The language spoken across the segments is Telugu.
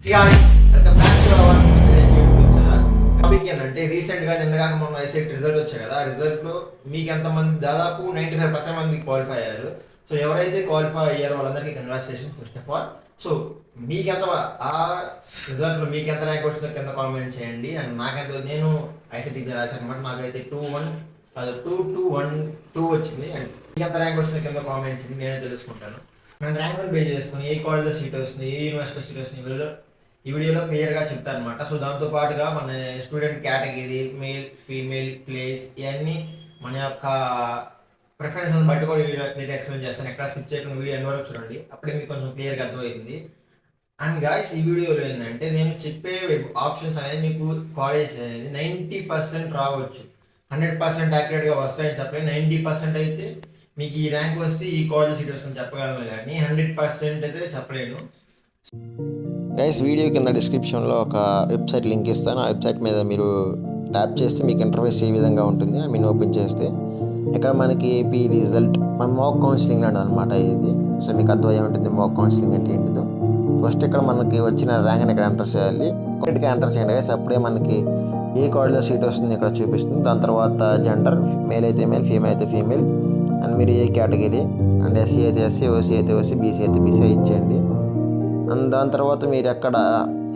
guys, welcome back to our YouTube channel. Topic ఏంటంటే రీసెంట్ గా నిన్నగాక మొన్న ఐసెట్ రిజల్ట్ వచ్చాయి కదా. ఆ రిజల్ట్ లో మీకు ఎంతమంది దాదాపు 95% మంది క్వాలిఫై అయ్యారు. సో ఎవరైతే క్వాలిఫై అయ్యారో వాళ్ళందరికీ congratulation first of all. So మీకెంత ఆ రిజల్ట్ లో మీకు ఎంత ర్యాంక్ వచ్చిందో కింద కామెంట్ చేయండి. అండ్ నాకెంత నేను ఐసెట్ ఎగ్జామ్ రాశాను అనమాట. నాకైతే 2-2-1-2 వచ్చింది. అండ్ మీకు ఎంత ర్యాంక్ వచ్చిందో కింద కామెంట్ చేయండి, నేనే తెలుసుకుంటాను. నేను ర్యాంక్ బేస్ చేసుకుని ఏ కాలేజ్లో సీట్ వస్తుంది, ఏ యూనివర్సిటీలో సీట్ వస్తుంది ఈ వీడియోలో క్లియర్గా చెప్తాను అనమాట. సో దాంతో పాటుగా మన student category, male female place ఇవన్నీ మన యొక్క ప్రిఫరెన్స్ బట్టి కూడా వీడియో క్లియర్గా ఎక్స్ప్లెయిన్ చేస్తాను. ఎక్కడ స్కిప్ చేయకుండా వీడియో ఎన్ని వరకు చూడండి, అప్పుడే మీకు కొంచెం క్లియర్గా అర్థమైంది. అండ్ గాయస్, ఈ వీడియోలో ఏంటంటే నేను చెప్పే ఆప్షన్స్ అనేది మీకు కాలేజ్ అనేది 90% రావచ్చు, 100% యాక్యురేట్గా వస్తాయని చెప్పలేదు. 90% అయితే మీకు ఈ ర్యాంక్ వస్తే ఈ కాలేజ్ సీట్ వస్తుందని చెప్పగలను, కానీ 100% అయితే చెప్పలేను. గైస్, వీడియో కింద డిస్క్రిప్షన్లో ఒక వెబ్సైట్ లింక్ ఇస్తాను. ఆ వెబ్సైట్ మీద మీరు ట్యాప్ చేస్తే మీకు ఇంటర్ఫేస్ ఏ విధంగా ఉంటుంది ఐ మీన్ ఓపెన్ చేస్తే ఇక్కడ మనకి ఏపీ రిజల్ట్ మన మాక్ కౌన్సిలింగ్ అంటే అనమాట ఇది. సో మీకు అర్థమయ్యే ఉంటుంది మాక్ కౌన్సిలింగ్ అంటే ఏంటిదో. ఫస్ట్ ఇక్కడ మనకి వచ్చిన ర్యాంక్ని ఇక్కడ ఎంటర్ చేయాలి. కొన్నిటికి ఎంటర్ చేయండి గైస్, అప్పుడే మనకి ఏ కాలేజ్లో సీట్ వస్తుంది ఇక్కడ చూపిస్తుంది. దాని తర్వాత జెండర్, మేల్ అయితే మేల్, ఫీమేల్ అయితే ఫీమేల్, అండ్ మీరు ఏ కేటగిరీ, అండ్ ఎస్సీ అయితే ఎస్సీ, ఓసీ అయితే ఓసీ, బీసీ అయితే బీసీ ఇచ్చేయండి. అండ్ దాని తర్వాత మీరు ఎక్కడ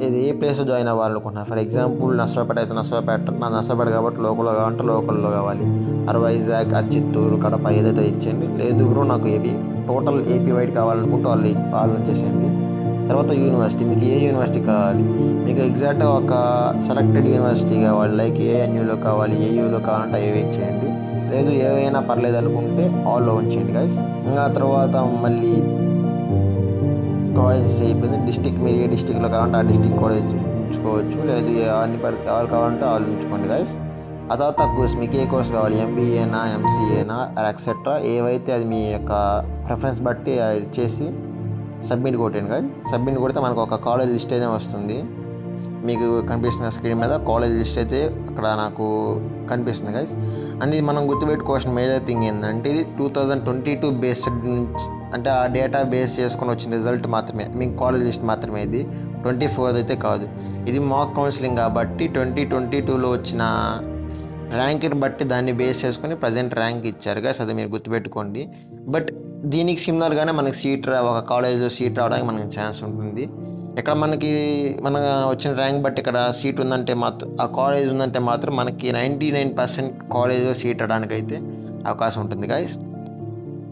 ఇది ఏ ప్లేస్లో జాయిన్ అవ్వాలనుకుంటున్నారు. ఫర్ ఎగ్జాంపుల్ నర్సరావుపేట అయితే నర్సరావుపేట, నా నర్సరావుపేట కాబట్టి లోకల్లో కావాలంటే లోకల్లో కావాలి. వైజాగ్, చిత్తూరు, కడప ఏదైతే ఇచ్చేయండి. లేదు బ్రో నాకు ఏపీ టోటల్ ఏపీ వైడ్ కావాలనుకుంటే వాళ్ళు ఉంచేసేయండి. తర్వాత యూనివర్సిటీ, మీకు ఏ యూనివర్సిటీ కావాలి, మీకు ఎగ్జాక్ట్గా ఒక సెలెక్టెడ్ యూనివర్సిటీ కావాలి, లైక్ ఏఎన్యూలో కావాలి, ఏయూలో కావాలంటే అవి ఇచ్చేయండి. లేదు ఏవైనా పర్లేదు అనుకుంటే ఆల్లో ఉంచేయండి గైస్. ఇంకా తర్వాత మళ్ళీ కాలేజెస్ అయిపోయింది. డిస్టిక్, మీరు ఏ డిస్టిక్లో కావాలంటే ఆ డిస్టిక్ కాలేజ్ ఉంచుకోవచ్చు. లేదు ఎవరు కావాలంటే వాళ్ళు ఉంచుకోండి గైస్. ఆ తర్వాత కోర్స్, మీకు ఏ కోర్స్ కావాలి, ఎంబీఏనా, ఎంసీఏనా, ఎక్సెట్రా ఏవైతే అది మీ యొక్క ప్రిఫరెన్స్ బట్టి చేసి సబ్మిట్ కొట్టండి గైస్. సబ్మిట్ కొడితే మనకు ఒక కాలేజ్ లిస్ట్ అయితే వస్తుంది. మీకు కనిపిస్తున్న స్క్రీన్ మీద కాలేజ్ లిస్ట్ అయితే అక్కడ నాకు కనిపిస్తుంది గైస్. అండ్ ఇది మనం గుర్తుపెట్టుకోవాల్సిన మేజర్ థింగ్ ఏంటంటే ఇది 2022 బేస్డ్ నుంచి, అంటే ఆ డేటా బేస్ చేసుకొని వచ్చిన రిజల్ట్ మాత్రమే, మీకు కాలేజ్ లిస్ట్ మాత్రమే. ఇది 24 అయితే కాదు. ఇది మాక్ కౌన్సిలింగ్ కాబట్టి 2022లో వచ్చిన ర్యాంక్ని బట్టి దాన్ని బేస్ చేసుకొని ప్రజెంట్ ర్యాంక్ ఇచ్చారు గైస్, అది మీరు గుర్తుపెట్టుకోండి. బట్ దీనికి సిమిలర్గానే మనకి ఒక కాలేజ్లో సీట్ రావడానికి మనకి ఛాన్స్ ఉంటుంది. ఇక్కడ మనకి వచ్చిన ర్యాంక్ బట్టి ఇక్కడ సీట్ ఉందంటే మాత్రం, ఆ కాలేజ్ ఉందంటే మాత్రం మనకి 99% కాలేజ్లో సీట్ రావడానికి అయితే అవకాశం ఉంటుంది గైస్.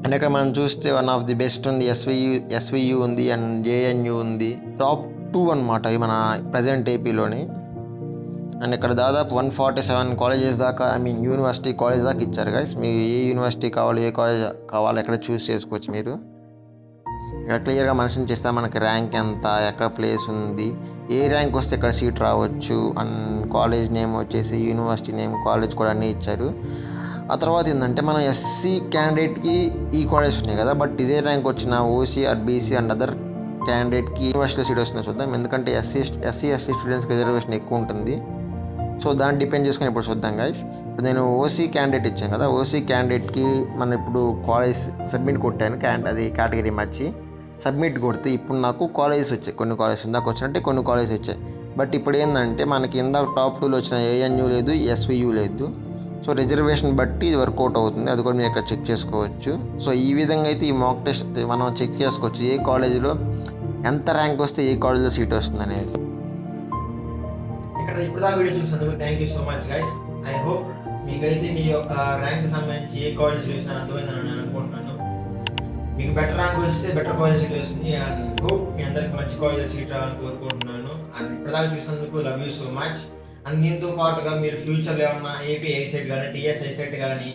అండ్ ఇక్కడ మనం చూస్తే వన్ ఆఫ్ ది బెస్ట్ ఉంది, ఎస్వియు ఉంది, అండ్ జేఎన్యు ఉంది. టాప్ 2 అనమాట ఇవి మన ప్రజెంట్ ఏపీలోని. అండ్ ఇక్కడ దాదాపు 147 కాలేజెస్ దాకా, ఐ మీన్ యూనివర్సిటీ కాలేజ్ దాకా ఇచ్చారు గైస్. మీకు ఏ యూనివర్సిటీ కావాలో, ఏ కాలేజ్ కావాలో ఎక్కడ చూస్ చేసుకోవచ్చు మీరు. ఇక్కడ క్లియర్గా మెన్షన్ చేస్తే మనకి ర్యాంక్ ఎంత, ఎక్కడ ప్లేస్ ఉంది, ఏ ర్యాంక్ వస్తే ఎక్కడ సీట్ రావచ్చు, అండ్ కాలేజ్ నేమ్ వచ్చేసి, యూనివర్సిటీ నేమ్, కాలేజ్ కూడా అన్నీ ఇచ్చారు. ఆ తర్వాత ఏంటంటే మన ఎస్సీ క్యాండిడేట్కి ఈ కాలేజ్ ఉన్నాయి కదా, బట్ ఇదే ర్యాంక్ వచ్చిన OC or BC and other క్యాండిడేట్కి యూనివర్సిటీలో సీట్ వస్తుందో చూద్దాం. ఎందుకంటే ఎస్సీ స్టూడెంట్స్కి రిజర్వేషన్ ఎక్కువ ఉంటుంది. సో దాన్ని డిపెండ్ చేసుకొని ఇప్పుడు చూద్దాం గైస్. ఇప్పుడు నేను ఓసీ క్యాండిడేట్ ఇచ్చాను కదా, ఓసీ క్యాండిడేట్కి మనం ఇప్పుడు కాలేజ్ సబ్మిట్ కొట్టాను, అది కేటగిరీ మార్చి సబ్మిట్ కొడితే ఇప్పుడు నాకు కాలేజెస్ వచ్చాయి. కొన్ని కాలేజెస్ ఇందాక వచ్చినట్టే కొన్ని కాలేజెస్ వచ్చాయి. బట్ ఇప్పుడు ఏంటంటే మనకి ఇందాక టాప్ 2లో వచ్చిన ఏఎన్యూ లేదు, ఎస్వియు లేదు. సో రిజర్వేషన్ బట్టి ఇది వర్కౌట్ అవుతుంది, అది కూడా మీరు ఇక్కడ చెక్ చేసుకోవచ్చు. సో ఈ విధంగా అయితే ఈ మాక్ టెస్ట్ మనం చెక్ చేసుకోవచ్చు, ఏ కాలేజీలో ఎంత ర్యాంక్ వస్తే ఏ కాలేజీలో సీట్ వస్తుంది అనేది. ఇక్కడ ఇప్పుడు వీడియో చూసినందుకు thank you so much guys. I hope మీకైతే మీ యొక్క ర్యాంక్ సంబంధించి ఏ కాలేజ్ చూసినా అర్థమైందని నేను అనుకుంటున్నాను. మీకు బెటర్ ర్యాంక్ వస్తే బెటర్ కాలేజ్ సీట్ వస్తుంది. అండ్ హోప్ మీ అందరికి మంచి కాలేజ్ సీట్ రావాలని కోరుకుంటున్నాను. అండ్ ఇప్పటిదాకా చూసినందుకు love you so much. And దీంతో పాటుగా మీరు ఫ్యూచర్లో ఏమన్నా ఏపీ ఐసెట్ కానీ, టీఎస్ ఐసెట్ కానీ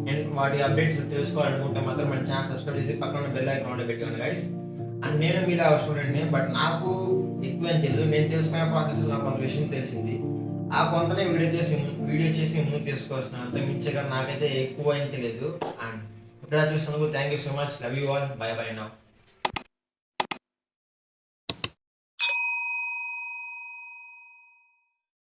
అండ్ వాటి అప్డేట్స్ తెలుసుకోవాలనుకుంటే మాత్రం మన ఛానల్ సబ్స్క్రైబ్ చేసి పక్కన బెల్ ఐకాన్ పెట్టుకోండి గైస్. అండ్ నేను మీలా స్టూడెంట్ని, బట్ నాకు ఎక్కువ ఏం తెలియదు. నేను తెలుసుకునే ప్రాసెస్లో నాకు కొంత విషయం తెలిసింది. ఆ కొంతనే వీడియో చేసి ముందుకు తీసుకొస్తున్నాను, అంత మించగా నాకైతే ఎక్కువ ఏం తెలియదు. అండ్ ఇప్పుడు చూసినందుకు thank you so much. Love you all. By by now.